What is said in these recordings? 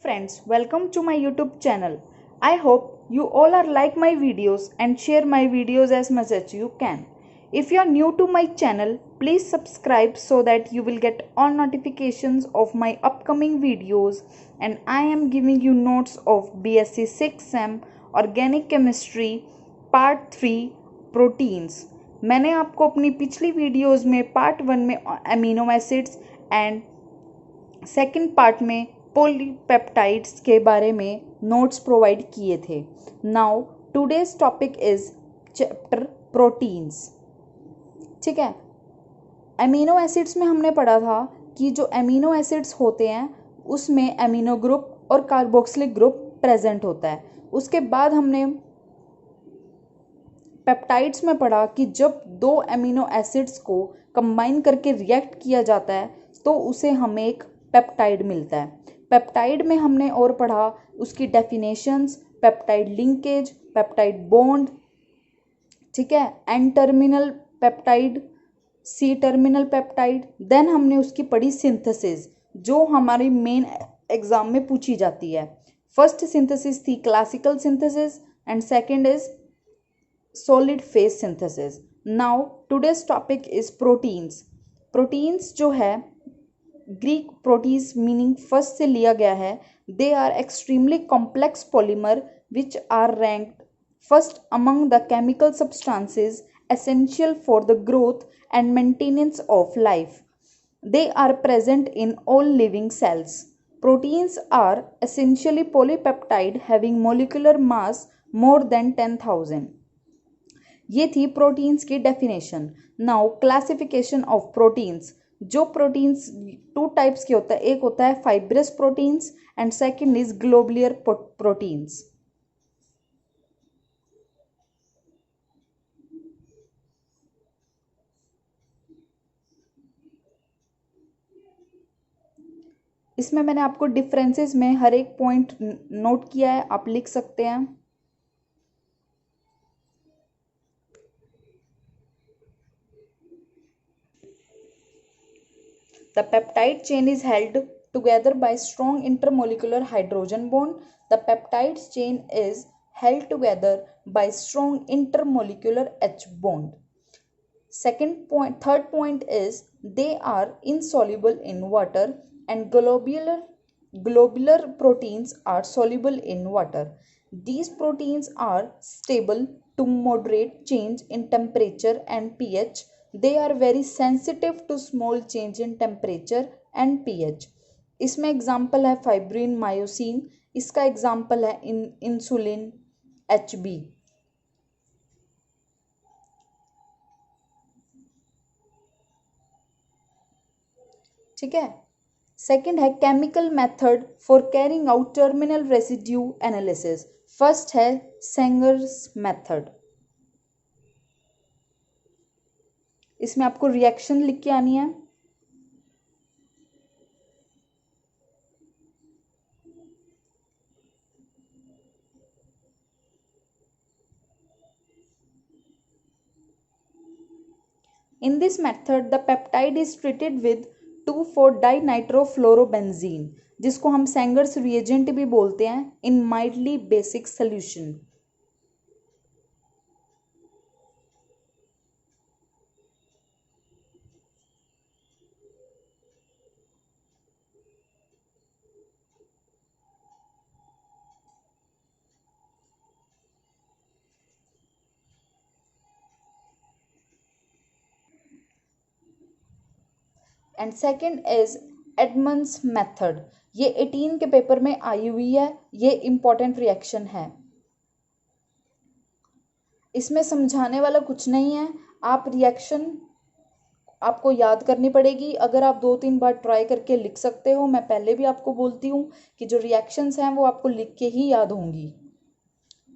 friends, welcome to my YouTube channel. I hope you all are like my videos and share my videos as much as you can. If you are new to my channel, please subscribe so that you will get all notifications of my upcoming videos, and I am giving you notes of BSc 6th Organic Chemistry Part 3 Proteins. मैंने आपको अपनी पिछली videos में part 1 में amino acids and second part में polypeptides के बारे में नोट्स प्रोवाइड किए थे. Now today's topic is chapter proteins. ठीक है, अमीनो एसिड्स में हमने पढ़ा था कि जो अमीनो एसिड्स होते हैं उसमें अमीनो ग्रुप और कार्बोक्सिलिक ग्रुप प्रेजेंट होता है. उसके बाद हमने पेप्टाइड्स में पढ़ा कि जब दो अमीनो एसिड्स को कंबाइन करके रिएक्ट किया जाता है तो उसे हमें एक पेप्टाइड मिलता है. पेप्टाइड में हमने और पढ़ा उसकी definitions, peptide linkage, peptide bond, ठीक है, N terminal peptide, C terminal peptide. Then हमने उसकी पढ़ी सिंथेसिस जो हमारी मेन एग्जाम में पूछी जाती है. फर्स्ट सिंथेसिस थी classical synthesis and second is solid phase synthesis. Now today's topic is proteins. Proteins जो है ग्रीक प्रोटीज मीनिंग फर्स्ट से लिया गया है. They are extremely complex polymer which are ranked first among the chemical substances essential for the growth and maintenance of life. They are present in all living cells. Proteins are essentially polypeptide having molecular mass more than 10,000. ये थी proteins की definition. Now classification of proteins. जो proteins to types के होता है, एक होता है fibrous proteins and second is globular proteins. इसमें मैंने आपको डिफरेंसेस में हर एक पॉइंट नोट किया है, आप लिख सकते हैं. The peptide chain is held together by strong intermolecular hydrogen bond. The peptide chain is held together by strong intermolecular H bond. Third point is they are insoluble in water and globular proteins are soluble in water. These proteins are stable to moderate change in temperature and pH. They are very sensitive to small change in temperature and pH. इसमें example है fibrin, myosin. इसका example है insulin, HB. ठीक है. Second है chemical method for carrying out terminal residue analysis. First है सेंगर्स method. इसमें आपको रिएक्शन लिख के आनी है. In this method the peptide is treated with 2,4-dinitrofluorobenzene जिसको हम सेंगर्स रिएजेंट भी बोलते हैं in mildly basic solution. And second is Edman's method. ये 18 के पेपर में आई हुई है. ये इंपॉर्टेंट रिएक्शन है. इसमें समझाने वाला कुछ नहीं है. आप रिएक्शन आपको याद करनी पड़ेगी. अगर आप 2-3 बार ट्राई करके लिख सकते हो. मैं पहले भी आपको बोलती हूँ कि जो रिएक्शंस हैं वो आपको लिख के ही याद होंगी.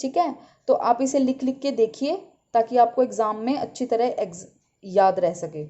ठीक है, तो आप इसे लिख लिख के देखिए ताकि आपको एग्जाम में अच्छी तरह याद रह सके.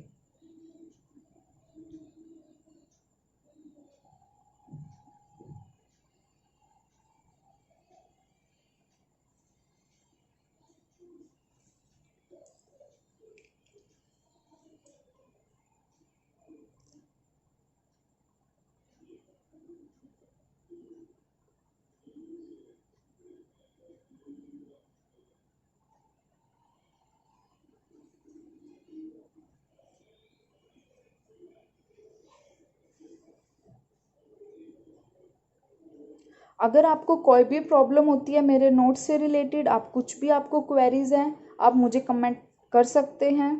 अगर आपको कोई भी प्रॉब्लम होती है मेरे नोट्स से रिलेटेड, आप कुछ भी आपको क्वेरीज हैं, आप मुझे कमेंट कर सकते हैं।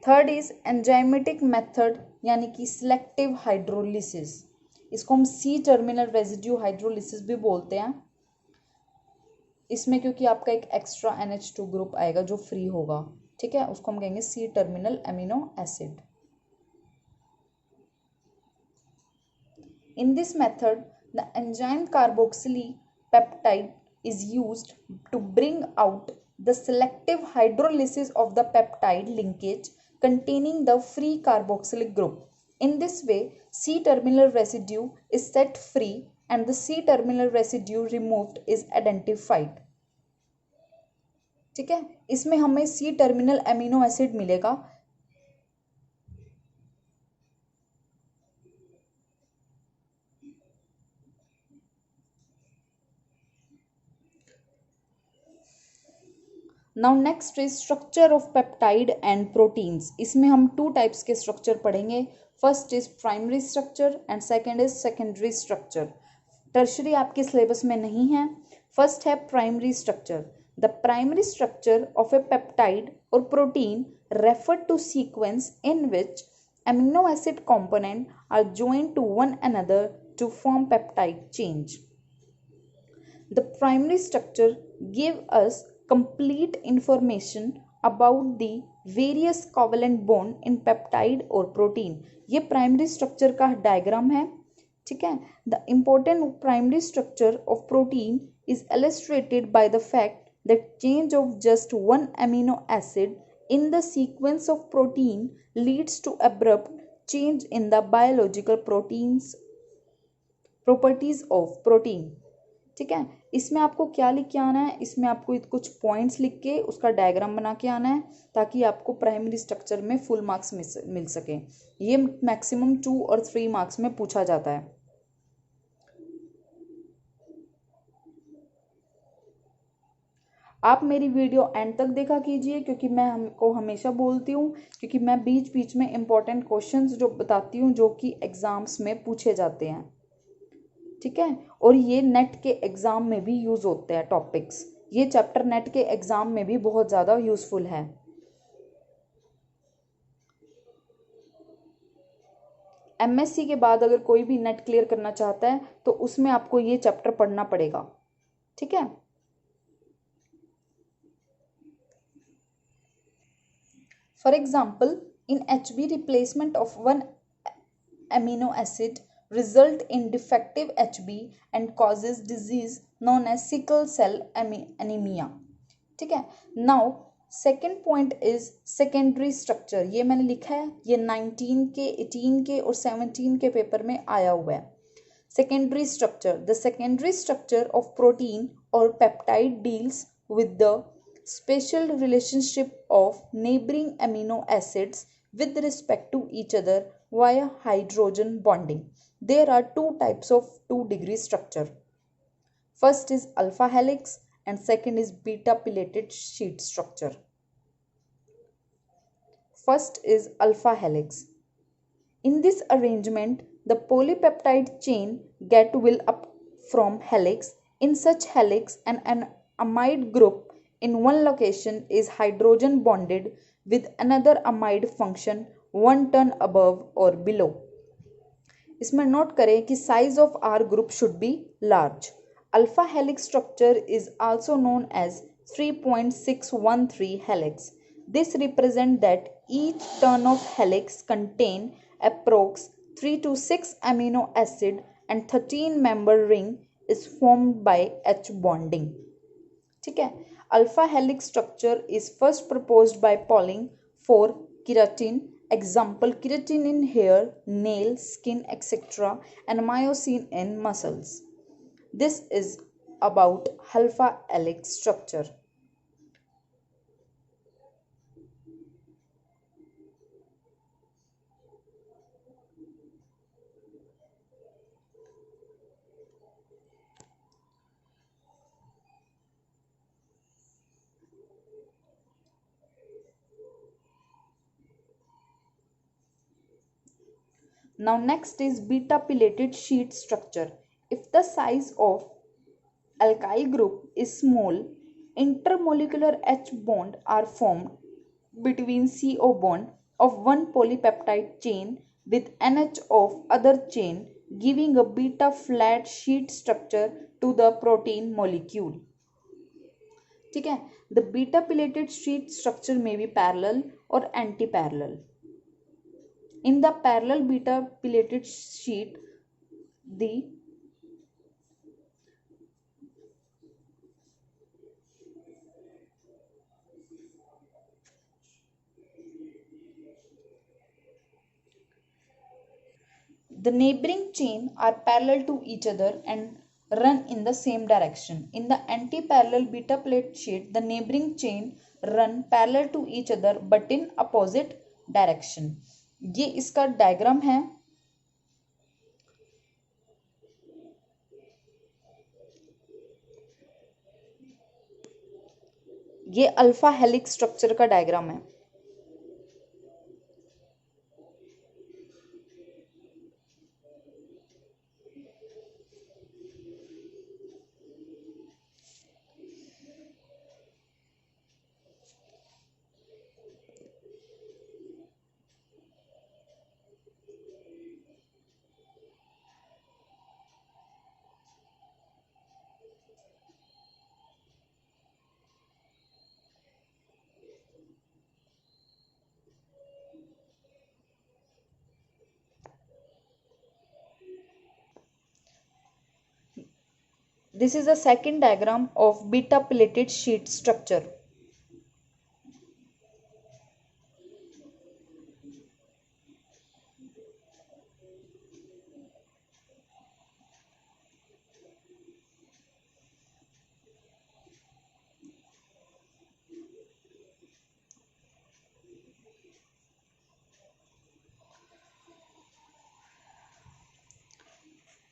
थर्ड इज एंजाइमेटिक मेथड यानी कि सिलेक्टिव हाइड्रोलिसिस। इसको हम सी टर्मिनल रेजिड्यू हाइड्रोलिसिस भी बोलते हैं। इसमें क्योंकि आपका एक एक्स्ट्रा NH2 ग्रुप आएगा जो फ्री होगा, ठीक है, उसको हम कहेंगे C terminal amino acid. In this method, the enzyme carboxyl peptide is used to bring out the selective hydrolysis of the peptide linkage containing the free carboxylic group. In this way, C-terminal residue is set free and the C-terminal residue removed is identified. ठीक है, इसमें हमें C-terminal amino acid मिलेगा। Now next is structure of peptide and proteins. इसमें हम two types के structure पढ़ेंगे। First is primary structure and second is secondary structure. Tertiary आपके सिलेबस में नहीं है। फर्स्ट है primary structure. The primary structure of a peptide और protein refer to sequence in which amino acid component are joined to one another to form peptide change. The primary structure give us complete information about the various covalent bond in peptide और protein। ये primary structure का diagram है, ठीक है। The important primary structure of protein is illustrated by the fact that change of just one amino acid in the sequence of protein leads to abrupt change in the biological properties of protein। ठीक है, इसमें आपको क्या लिख के आना है, इसमें आपको कुछ पॉइंट्स लिख के उसका डायग्राम बना के आना है ताकि आपको प्राइमरी स्ट्रक्चर में फुल मार्क्स मिल सके। ये मैक्सिमम 2 और 3 मार्क्स में पूछा जाता है। आप मेरी वीडियो एंड तक देखा कीजिए क्योंकि मैं हमको हमेशा बोलती हूँ, क्योंकि मैं बीच बीच में इंपॉर्टेंट क्वेश्चंस जो बताती हूँ जो कि एग्जाम्स में पूछे जाते हैं, ठीक है। और ये नेट के एग्जाम में भी यूज होते हैं टॉपिक्स। ये चैप्टर नेट के एग्जाम में भी बहुत ज़्यादा यूजफुल है। MSc के बाद अगर कोई भी नेट क्लियर करना चाहता है तो उसमें आपको ये चैप्टर पढ़ना पड़ेगा, ठीक है। For example, in HB replacement of one amino acid result in defective HB and causes disease known as sickle cell anemia, ठीक है। Now second point is secondary structure. ये मैंने लिखा है, ये 19 के 18 के और 17 के पेपर में आया हुआ है। Secondary structure, the secondary structure of protein और peptide deals with the special relationship of neighbouring amino acids with respect to each other via hydrogen bonding. There are two types of 2-degree structure. First is alpha helix and second is beta pillated sheet structure. First is alpha helix. In this arrangement, the polypeptide chain will up from helix. In such helix, an amide group in one location is hydrogen bonded with another amide function 1 turn above or below. इसमें note करें कि size of R group should be large. Alpha helix structure is also known as 3.613 helix. This represents that each turn of helix contain approx 3 to 6 amino acid and 13 member ring is formed by H bonding, ठीक है। Alpha helix structure is first proposed by Pauling for keratin. Example, keratin in hair, nail, skin, etc. and myosin in muscles. This is about alpha helix structure. Now next is beta pillated sheet structure. If the size of alkyl group is small, intermolecular H bond are formed between CO bond of one polypeptide chain with NH of other chain, giving a beta flat sheet structure to the protein molecule. ठीक है, the beta pillated sheet structure may be parallel or anti-parallel. In the parallel beta pillated sheet, the neighboring chain are parallel to each other and run in the same direction. In the anti-parallel beta plate sheet, the neighboring chain run parallel to each other but in opposite direction. ये इसका diagram है. ये alpha helix structure का diagram है. This is the second diagram of beta pillated sheet structure.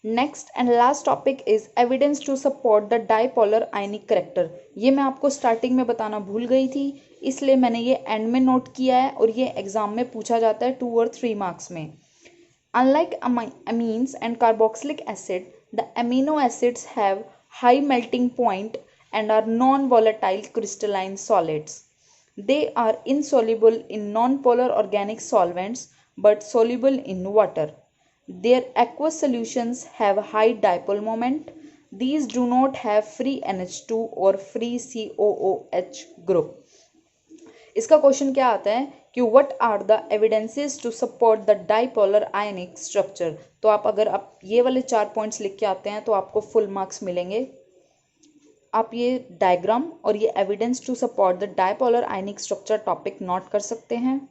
Next and last topic is evidence to support the dipolar ionic character. ये मैं आपको starting में बताना भूल गई थी, इसलिए मैंने ये एंड में नोट किया है और ये एग्जाम में पूछा जाता है 2 और 3 मार्क्स में. Unlike amines and carboxylic acid, the amino acids have high melting point and are non-volatile crystalline solids. They are insoluble in non-polar organic solvents but soluble in water. Their aqueous solutions have high dipole moment. These do not have free NH2 or free COOH group. इसका question क्या आता है कि what are the evidences to support the dipolar ionic structure. तो आप अगर आप ये वाले 4 पॉइंट्स लिख के आते हैं तो आपको फुल मार्क्स मिलेंगे. आप ये डायग्राम और ये evidence to support the dipolar ionic structure topic note कर सकते हैं.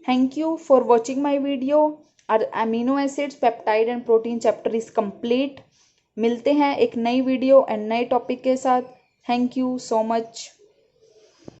Thank you for watching my video. Our amino acids, peptide and protein chapter is complete. मिलते हैं एक नई वीडियो एंड नए टॉपिक के साथ. Thank you so much.